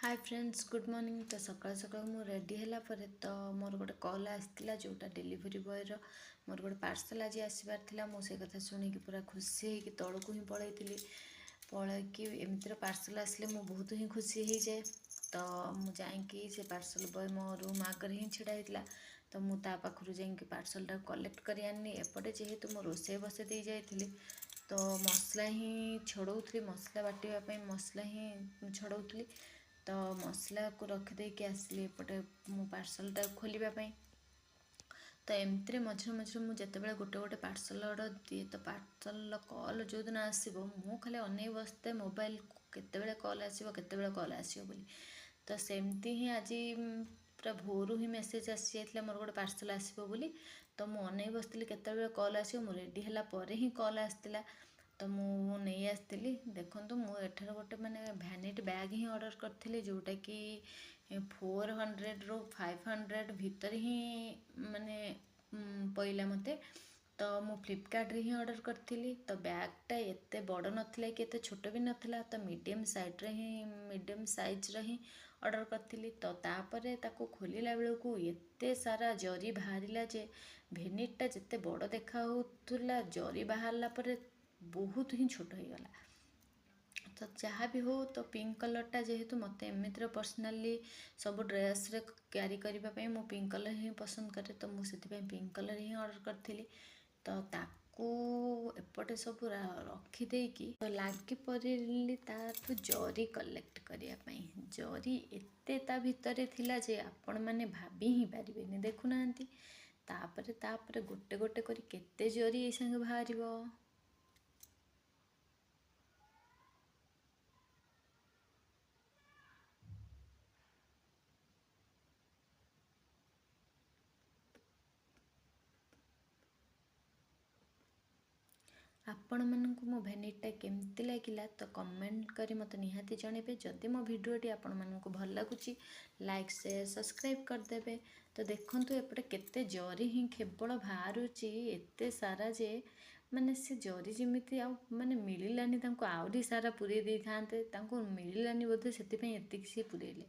Hi friends good morning. तो सकाल सकाल मु रेडी है तो मोर गोटे कॉल आसाला जोटा डेलीवरी बॉयर मोर गोटे पार्सल आज आसबार था। मुझे कथा शुणिकी पूरा खुशी होगी तौक ही पलैली पलैकी एमती पार्सल आसले मु बहुत ही खुशी हो जाए। तो मुझे से पार्सल बॉय मो रूम आगे ही छिड़ा होता तो मुझे पाखु जा पार्सलटा कलेक्ट कर आनी। एपटे जेहेतु मो रोसे बसई दे जाइली तो मसला ही छड़ौली मसला बाटापी मसला ही छड़ौली तो मसला को रखिदेक आसली एपटे मो पार्सलटा खोलवाई। तो एमती मझे मझे मुझे गोटे गोटे पार्सल अर्डर दिए तो पार्सल कॉल जो दिन आसो मु खाली अनै बसते मोबाइल केते कॉल आसो केते कॉल आसो बोली। तो सेमती ही आज पूरा भोरू ही मेसेज आसी जाइए मोर गोटे पार्सल आसो बोली। तो मुझे अनै बसती केते कॉल आसो मु रेडी है ही कॉल आसला तो मु नहीं आसती। देखो मुझे एठार गोटे माने भैनिटी बैग ही ऑर्डर करी जोटा कि 400 ରୁ 500 भितर ही माने पईला मते। तो मु फ्लिपकार्ट रे ही ऑर्डर करी तो बैगटा एते बड़ नथिला कि एते छोट भी नथिला तो मीडियम साइज रे ही ऑर्डर करी। तो तापरे ताको खोलिला बेलू एते सारा जरी बाहरिला जे भेनिटटा जिते बड़ देखा होउतला जरी बाहरला परे बहुत ही छोट हो गला। तो जहाँ भी हो तो पिंक कलरटा जेहेतु मत एमती पर्सनाली सब ड्रेस रे क्यारी करने मु पिंक कलर ही पसंद करे तो मुझे पिंक कलर ही ऑर्डर करी। तो ताकू एपटे सब रखीदेकी तो लगी पड़ी ताठू जरी कलेक्ट करने। जरी एते ता भितर थिला जे आपण मैंने भाभी ही पारे देखुना। तापरे गोटे गोटे करी केते जरी ए संगे बाहर। आपण मानक मो भेनिटा केमती लगिला तो कमेंट करी मत निहाती जणेबे। जदि मो भिडियोटी आपण मानक भल लगुच लाइक शेयर सब्सक्राइब करदेबे। तो देखंतु एपटे केते जरी ही केवल बाहरुची एते सारा जे माने से जरी जेमिति आ माने मिलिलानी तांको आउरी सारा पुरे देई थांते तांको मिलिलानी बोधे सेति पई एतिक से पुरेले।